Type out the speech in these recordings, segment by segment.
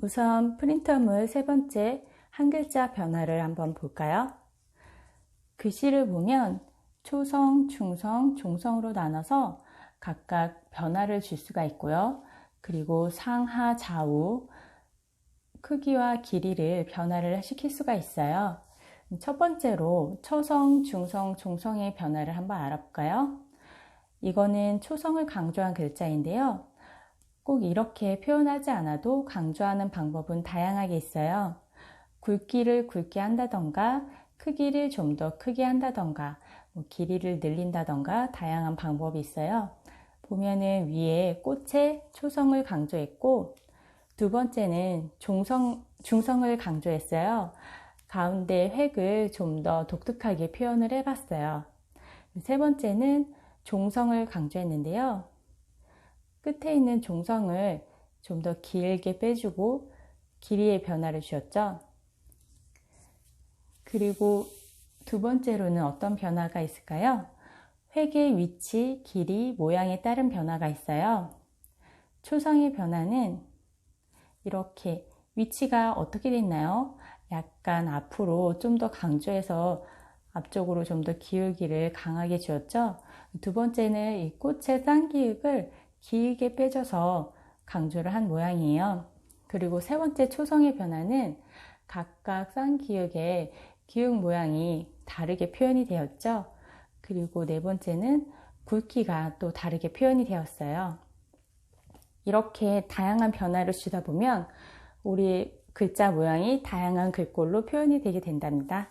우선 프린터물 세 번째 한 글자 변화를 한번 볼까요? 글씨를 보면 초성, 중성, 종성으로 나눠서 각각 변화를 줄 수가 있고요. 그리고 상하, 좌우, 크기와 길이를 변화를 시킬 수가 있어요. 첫 번째로 초성, 중성, 종성의 변화를 한번 알아볼까요? 이거는 초성을 강조한 글자인데요. 꼭 이렇게 표현하지 않아도 강조하는 방법은 다양하게 있어요. 굵기를 굵게 한다던가 크기를 좀 더 크게 한다던가 길이를 늘린다던가 다양한 방법이 있어요. 보면은 위에 꽃에 초성을 강조했고 두 번째는 중성을 강조했어요. 가운데 획을 좀 더 독특하게 표현을 해봤어요. 세 번째는 종성을 강조했는데요. 끝에 있는 종성을 좀 더 길게 빼주고 길이의 변화를 주었죠. 그리고 두 번째로는 어떤 변화가 있을까요? 획의 위치, 길이, 모양에 따른 변화가 있어요. 초성의 변화는 이렇게 위치가 어떻게 됐나요? 약간 앞으로 좀 더 강조해서 앞쪽으로 좀 더 기울기를 강하게 주었죠. 두 번째는 이 꽃의 쌍기역을 길게 빼줘서 강조를 한 모양이에요. 그리고 세 번째 초성의 변화는 각각 쌍기역의 기역 모양이 다르게 표현이 되었죠. 그리고 네 번째는 굵기가 또 다르게 표현이 되었어요. 이렇게 다양한 변화를 주다 보면 우리 글자 모양이 다양한 글꼴로 표현이 되게 된답니다.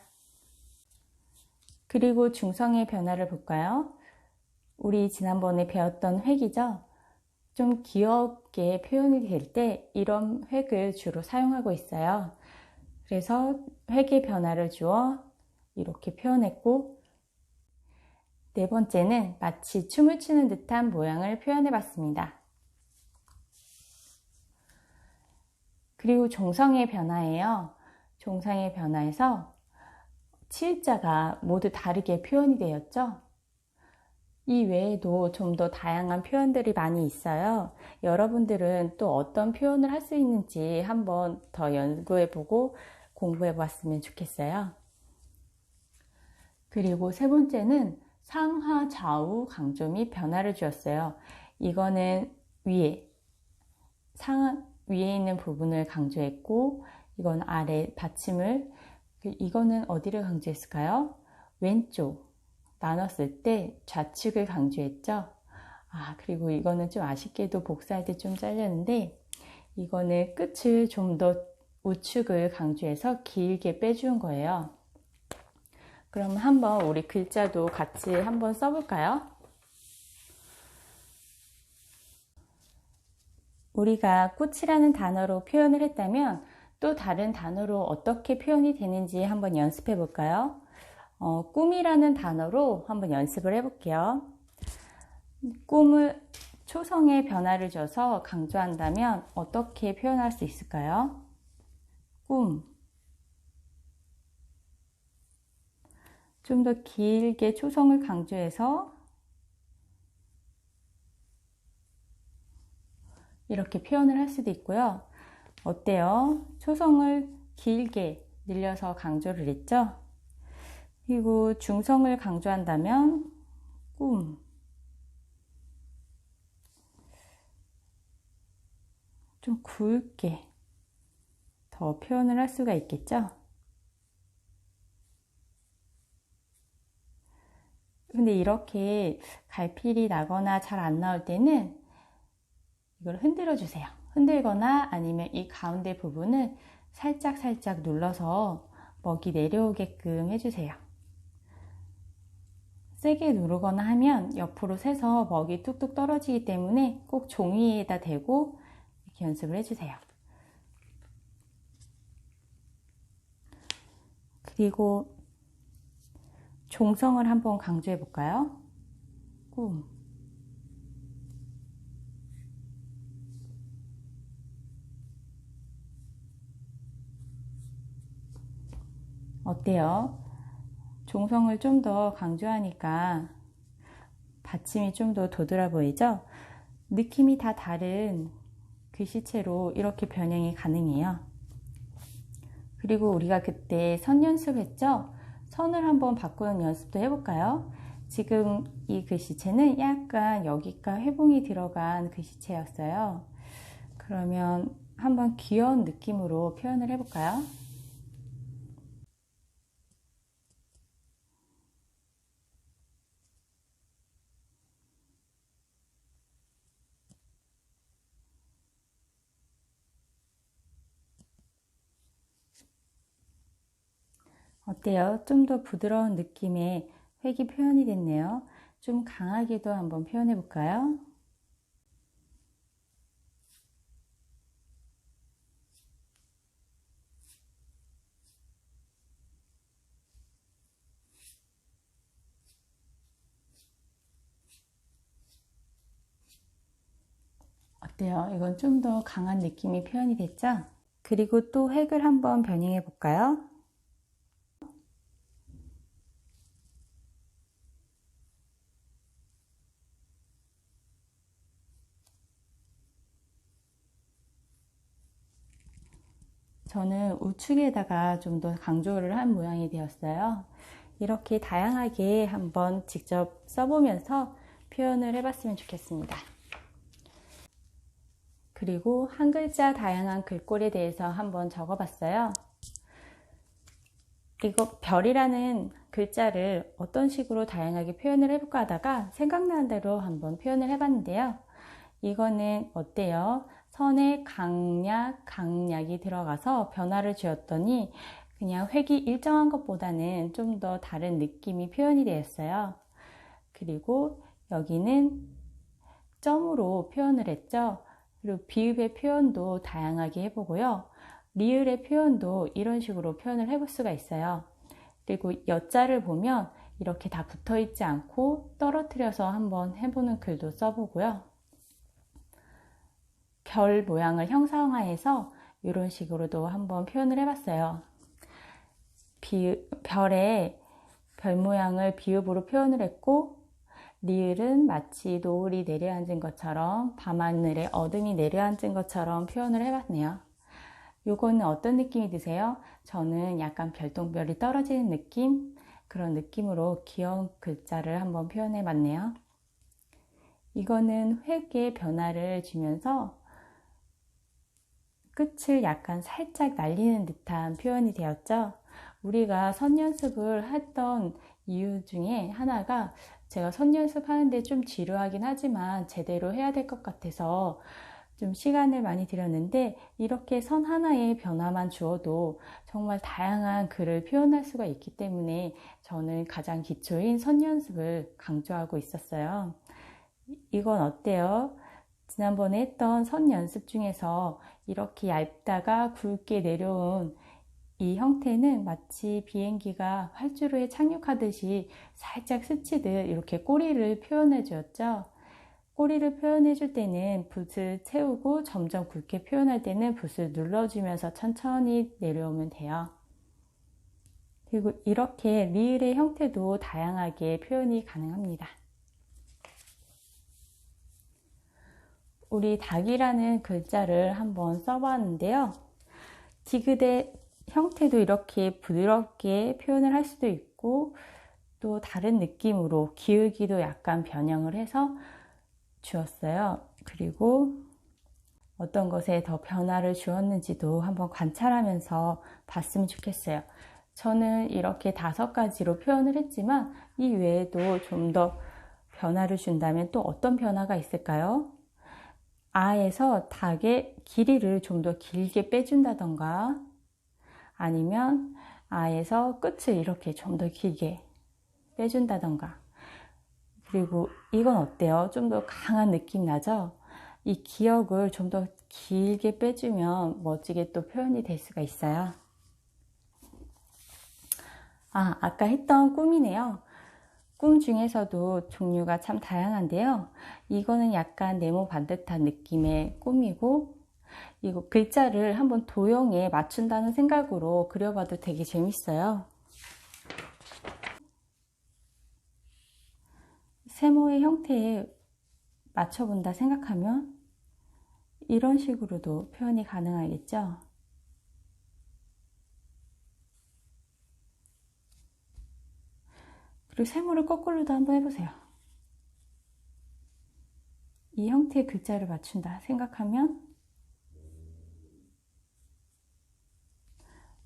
그리고 중성의 변화를 볼까요? 우리 지난번에 배웠던 획이죠? 좀 귀엽게 표현이 될 때 이런 획을 주로 사용하고 있어요. 그래서 획의 변화를 주어 이렇게 표현했고 네 번째는 마치 춤을 추는 듯한 모양을 표현해 봤습니다. 그리고 종성의 변화예요. 종성의 변화에서 치읓자가 모두 다르게 표현이 되었죠. 이 외에도 좀 더 다양한 표현들이 많이 있어요. 여러분들은 또 어떤 표현을 할 수 있는지 한번 더 연구해보고 공부해봤으면 좋겠어요. 그리고 세 번째는 상하, 좌우 강조 및 변화를 주었어요. 이거는 위에 있는 부분을 강조했고 이건 아래 받침을 이거는 어디를 강조했을까요? 왼쪽 나눴을 때 좌측을 강조했죠. 그리고 이거는 좀 아쉽게도 복사할 때 좀 잘렸는데 이거는 끝을 좀 더 우측을 강조해서 길게 빼준 거예요. 그럼 한번 우리 글자도 같이 한번 써볼까요? 우리가 꽃이라는 단어로 표현을 했다면 또 다른 단어로 어떻게 표현이 되는지 한번 연습해 볼까요? 꿈이라는 단어로 한번 연습을 해볼게요. 꿈을 초성에 변화를 줘서 강조한다면 어떻게 표현할 수 있을까요? 꿈. 좀 더 길게 초성을 강조해서 이렇게 표현을 할 수도 있고요. 어때요? 초성을 길게 늘려서 강조를 했죠? 그리고 중성을 강조한다면 꿈. 좀 굵게 더 표현을 할 수가 있겠죠? 근데 이렇게 갈필이 나거나 잘 안 나올 때는 이걸 흔들어 주세요. 흔들거나 아니면 이 가운데 부분을 살짝 눌러서 먹이 내려오게끔 해주세요. 세게 누르거나 하면 옆으로 새서 먹이 뚝뚝 떨어지기 때문에 꼭 종이에다 대고 이렇게 연습을 해주세요. 그리고 종성을 한번 강조해 볼까요? 꿈. 어때요? 종성을 좀 더 강조하니까 받침이 좀 더 도드라 보이죠? 느낌이 다 다른 글씨체로 이렇게 변형이 가능해요. 그리고 우리가 그때 선 연습했죠? 선을 한번 바꾸는 연습도 해볼까요? 지금 이 글씨체는 약간 여기가 회봉이 들어간 글씨체였어요. 그러면 한번 귀여운 느낌으로 표현을 해볼까요? 어때요? 좀 더 부드러운 느낌의 획이 표현이 됐네요. 좀 강하게도 한번 표현해 볼까요? 어때요? 이건 좀 더 강한 느낌이 표현이 됐죠? 그리고 또 획을 한번 변형해 볼까요? 저는 우측에다가 좀 더 강조를 한 모양이 되었어요. 이렇게 다양하게 한번 직접 써보면서 표현을 해봤으면 좋겠습니다. 그리고 한 글자 다양한 글꼴에 대해서 한번 적어봤어요. 이거 별이라는 글자를 어떤 식으로 다양하게 표현을 해볼까 하다가 생각나는 대로 한번 표현을 해봤는데요. 이거는 어때요? 선에 강약, 강약이 들어가서 변화를 주었더니 그냥 획이 일정한 것보다는 좀 더 다른 느낌이 표현이 되었어요. 그리고 여기는 점으로 표현을 했죠. 그리고 비읍의 표현도 다양하게 해보고요. 리을의 표현도 이런 식으로 표현을 해볼 수가 있어요. 그리고 여자를 보면 이렇게 다 붙어 있지 않고 떨어뜨려서 한번 해보는 글도 써보고요. 별 모양을 형상화해서 이런 식으로도 한번 표현을 해봤어요. 별의 별 모양을 비읍으로 표현을 했고, 리을은 마치 노을이 내려앉은 것처럼 밤하늘에 어둠이 내려앉은 것처럼 표현을 해봤네요. 요거는 어떤 느낌이 드세요? 저는 약간 별똥별이 떨어지는 느낌? 그런 느낌으로 귀여운 글자를 한번 표현해 봤네요. 이거는 획의 변화를 주면서 끝을 약간 살짝 날리는 듯한 표현이 되었죠. 우리가 선 연습을 했던 이유 중에 하나가 제가 선 연습하는데 좀 지루하긴 하지만 제대로 해야 될 것 같아서 좀 시간을 많이 들였는데, 이렇게 선 하나의 변화만 주어도 정말 다양한 글을 표현할 수가 있기 때문에 저는 가장 기초인 선 연습을 강조하고 있었어요. 이건 어때요? 지난번에 했던 선 연습 중에서 이렇게 얇다가 굵게 내려온 이 형태는 마치 비행기가 활주로에 착륙하듯이 살짝 스치듯 이렇게 꼬리를 표현해 주었죠. 꼬리를 표현해 줄 때는 붓을 채우고 점점 굵게 표현할 때는 붓을 눌러주면서 천천히 내려오면 돼요. 그리고 이렇게 리을의 형태도 다양하게 표현이 가능합니다. 우리 닭이라는 글자를 한번 써봤는데요. 디귿의 형태도 이렇게 부드럽게 표현을 할 수도 있고, 또 다른 느낌으로 기울기도 약간 변형을 해서 주었어요. 그리고 어떤 것에 더 변화를 주었는지도 한번 관찰하면서 봤으면 좋겠어요. 저는 이렇게 5가지로 표현을 했지만 이 외에도 좀 더 변화를 준다면 또 어떤 변화가 있을까요? 아에서 닭의 길이를 좀 더 길게 빼준다던가, 아니면 아에서 끝을 이렇게 좀 더 길게 빼준다던가. 그리고 이건 어때요? 좀 더 강한 느낌 나죠? 이 기억을 좀 더 길게 빼주면 멋지게 또 표현이 될 수가 있어요. 아까 했던 꿈이네요. 꿈 중에서도 종류가 참 다양한데요. 이거는 약간 네모 반듯한 느낌의 꿈이고, 이거 글자를 한번 도형에 맞춘다는 생각으로 그려봐도 되게 재밌어요. 세모의 형태에 맞춰본다 생각하면 이런 식으로도 표현이 가능하겠죠. 그리고 세모를 거꾸로도 한번 해보세요. 이 형태의 글자를 맞춘다 생각하면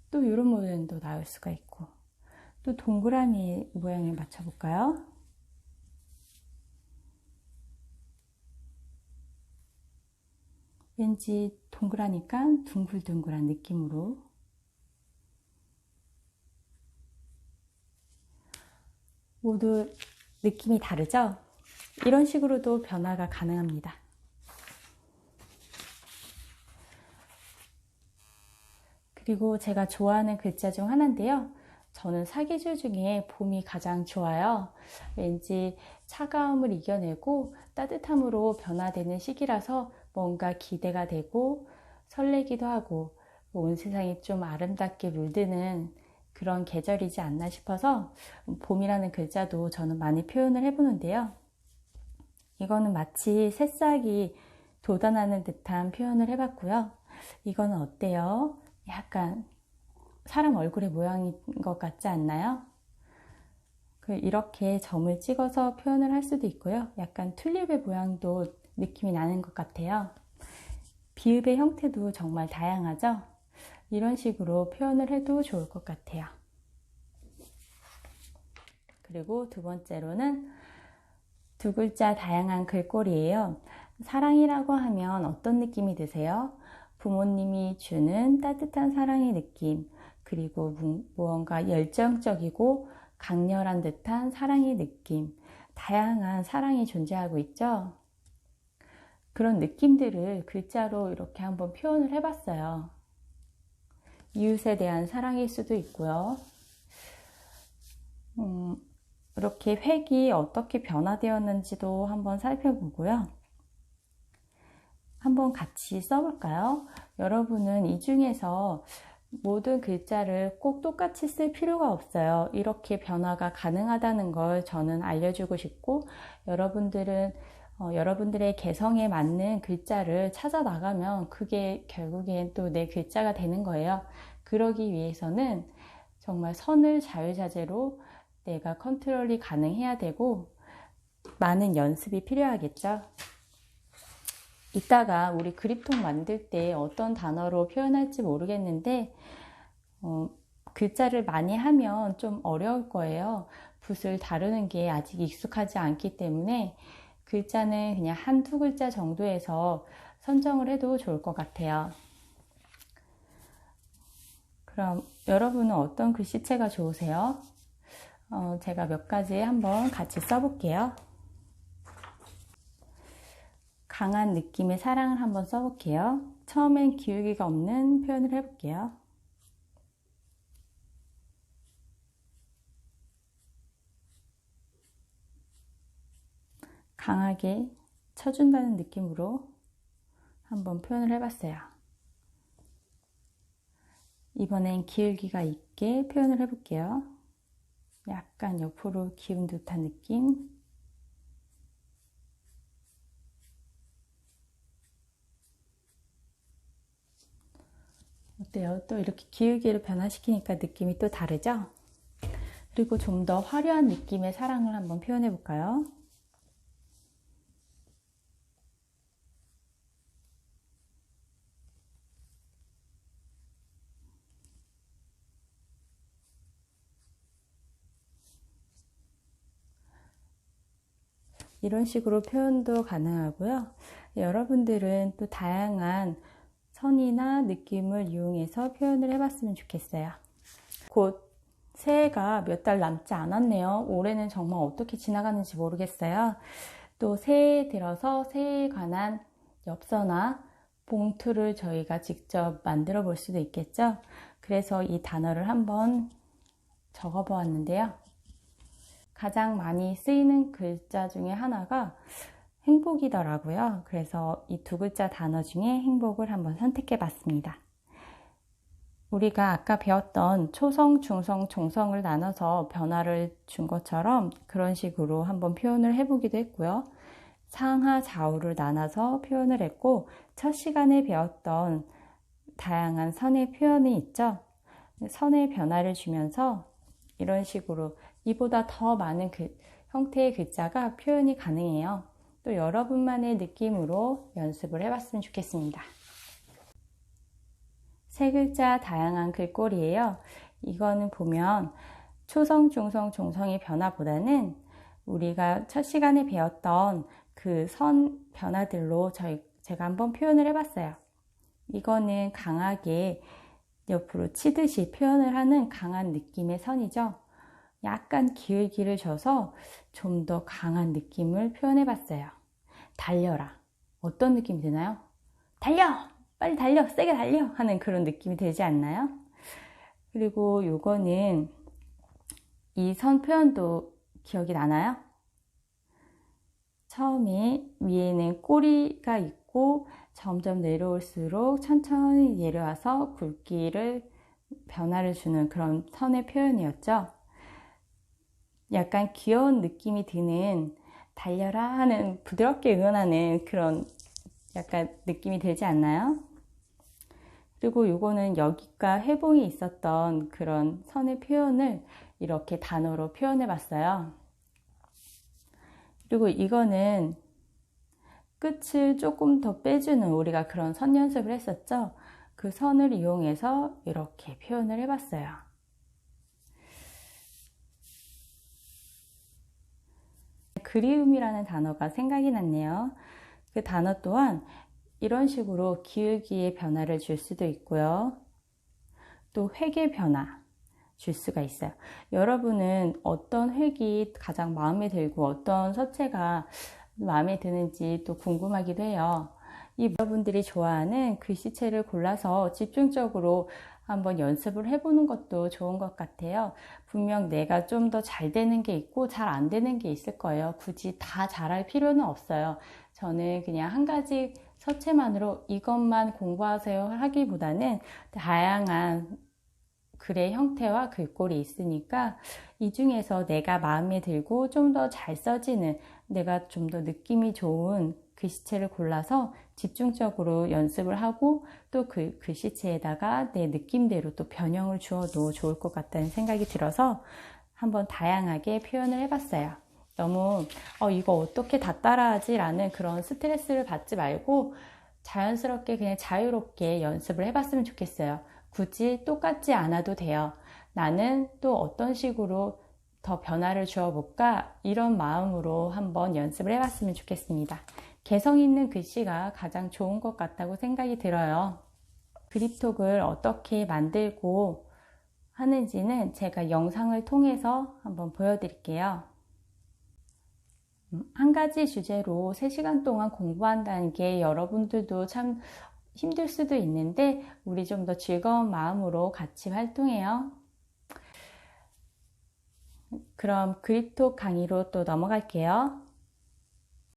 또 이런 모양도 나올 수가 있고, 또 동그라미 모양을 맞춰볼까요? 왠지 동그라니까 둥글둥글한 느낌으로. 모두 느낌이 다르죠? 이런 식으로도 변화가 가능합니다. 그리고 제가 좋아하는 글자 중 하나인데요. 저는 사계절 중에 봄이 가장 좋아요. 왠지 차가움을 이겨내고 따뜻함으로 변화되는 시기라서 뭔가 기대가 되고 설레기도 하고 온 세상이 좀 아름답게 물드는 그런 계절이지 않나 싶어서 봄이라는 글자도 저는 많이 표현을 해보는데요. 이거는 마치 새싹이 돋아나는 듯한 표현을 해봤고요. 이거는 어때요? 약간 사람 얼굴의 모양인 것 같지 않나요? 이렇게 점을 찍어서 표현을 할 수도 있고요. 약간 튤립의 모양도 느낌이 나는 것 같아요. 비읍의 형태도 정말 다양하죠? 이런 식으로 표현을 해도 좋을 것 같아요. 그리고 두 번째로는 두 글자 다양한 글꼴이에요. 사랑이라고 하면 어떤 느낌이 드세요? 부모님이 주는 따뜻한 사랑의 느낌, 그리고 무언가 열정적이고 강렬한 듯한 사랑의 느낌, 다양한 사랑이 존재하고 있죠. 그런 느낌들을 글자로 이렇게 한번 표현을 해봤어요. 이웃에 대한 사랑일 수도 있고요. 이렇게 획이 어떻게 변화되었는지도 한번 살펴보고요. 한번 같이 써볼까요? 여러분은 이 중에서 모든 글자를 꼭 똑같이 쓸 필요가 없어요. 이렇게 변화가 가능하다는 걸 저는 알려주고 싶고, 여러분들의 개성에 맞는 글자를 찾아 나가면 그게 결국엔 또 내 글자가 되는 거예요. 그러기 위해서는 정말 선을 자유자재로 내가 컨트롤이 가능해야 되고 많은 연습이 필요하겠죠. 이따가 우리 그립톡 만들 때 어떤 단어로 표현할지 모르겠는데 글자를 많이 하면 좀 어려울 거예요. 붓을 다루는 게 아직 익숙하지 않기 때문에 글자는 그냥 한두 글자 정도에서 선정을 해도 좋을 것 같아요. 그럼 여러분은 어떤 글씨체가 좋으세요? 제가 몇 가지 한번 같이 써볼게요. 강한 느낌의 사랑을 한번 써볼게요. 처음엔 기울기가 없는 표현을 해볼게요. 강하게 쳐준다는 느낌으로 한번 표현을 해봤어요. 이번엔 기울기가 있게 표현을 해볼게요. 약간 옆으로 기운 듯한 느낌. 어때요? 또 이렇게 기울기를 변화시키니까 느낌이 또 다르죠? 그리고 좀 더 화려한 느낌의 사랑을 한번 표현해 볼까요? 이런 식으로 표현도 가능하고요. 여러분들은 또 다양한 선이나 느낌을 이용해서 표현을 해봤으면 좋겠어요. 곧 새해가 몇 달 남지 않았네요. 올해는 정말 어떻게 지나가는지 모르겠어요. 또 새해 들어서 새해에 관한 엽서나 봉투를 저희가 직접 만들어 볼 수도 있겠죠. 그래서 이 단어를 한번 적어 보았는데요. 가장 많이 쓰이는 글자 중에 하나가 행복이더라고요. 그래서 이 두 글자 단어 중에 행복을 한번 선택해 봤습니다. 우리가 아까 배웠던 초성, 중성, 종성을 나눠서 변화를 준 것처럼 그런 식으로 한번 표현을 해보기도 했고요. 상하 좌우를 나눠서 표현을 했고, 첫 시간에 배웠던 다양한 선의 표현이 있죠. 선의 변화를 주면서 이런 식으로 이보다 더 많은 형태의 글자가 표현이 가능해요. 또 여러분만의 느낌으로 연습을 해봤으면 좋겠습니다. 세 글자 다양한 글꼴이에요. 이거는 보면 초성, 중성, 종성의 변화보다는 우리가 첫 시간에 배웠던 그 선 변화들로 제가 한번 표현을 해봤어요. 이거는 강하게 옆으로 치듯이 표현을 하는 강한 느낌의 선이죠. 약간 기울기를 줘서 좀 더 강한 느낌을 표현해봤어요. 달려라. 어떤 느낌이 드나요? 달려! 빨리 달려! 세게 달려! 하는 그런 느낌이 들지 않나요? 그리고 요거는 이 선 표현도 기억이 나나요? 처음에 위에는 꼬리가 있고 점점 내려올수록 천천히 내려와서 굵기를 변화를 주는 그런 선의 표현이었죠. 약간 귀여운 느낌이 드는 달려라 하는 부드럽게 응원하는 그런 약간 느낌이 들지 않나요? 그리고 요거는 여기가 회봉이 있었던 그런 선의 표현을 이렇게 단어로 표현해 봤어요. 그리고 이거는 끝을 조금 더 빼주는 우리가 그런 선 연습을 했었죠. 그 선을 이용해서 이렇게 표현을 해봤어요. 그리움이라는 단어가 생각이 났네요. 그 단어 또한 이런 식으로 기울기의 변화를 줄 수도 있고요. 또 획의 변화 줄 수가 있어요. 여러분은 어떤 획이 가장 마음에 들고 어떤 서체가 마음에 드는지 또 궁금하기도 해요. 여러분들이 좋아하는 글씨체를 골라서 집중적으로 한번 연습을 해보는 것도 좋은 것 같아요. 분명 내가 좀 더 잘 되는 게 있고 잘 안 되는 게 있을 거예요. 굳이 다 잘할 필요는 없어요. 저는 그냥 한 가지 서체만으로 이것만 공부하세요 하기보다는 다양한 글의 형태와 글꼴이 있으니까 이 중에서 내가 마음에 들고 좀 더 잘 써지는, 내가 좀 더 느낌이 좋은 글씨체를 골라서 집중적으로 연습을 하고 또 그 글씨체에다가 내 느낌대로 또 변형을 주어도 좋을 것 같다는 생각이 들어서 한번 다양하게 표현을 해봤어요. 너무 이거 어떻게 다 따라하지? 라는 그런 스트레스를 받지 말고 자연스럽게 그냥 자유롭게 연습을 해봤으면 좋겠어요. 굳이 똑같지 않아도 돼요. 나는 또 어떤 식으로 더 변화를 주어볼까? 이런 마음으로 한번 연습을 해봤으면 좋겠습니다. 개성 있는 글씨가 가장 좋은 것 같다고 생각이 들어요. 그립톡을 어떻게 만들고 하는지는 제가 영상을 통해서 한번 보여드릴게요. 한 가지 주제로 3시간 동안 공부한다는 게 여러분들도 참 힘들 수도 있는데 우리 좀 더 즐거운 마음으로 같이 활동해요. 그럼 그립톡 강의로 또 넘어갈게요.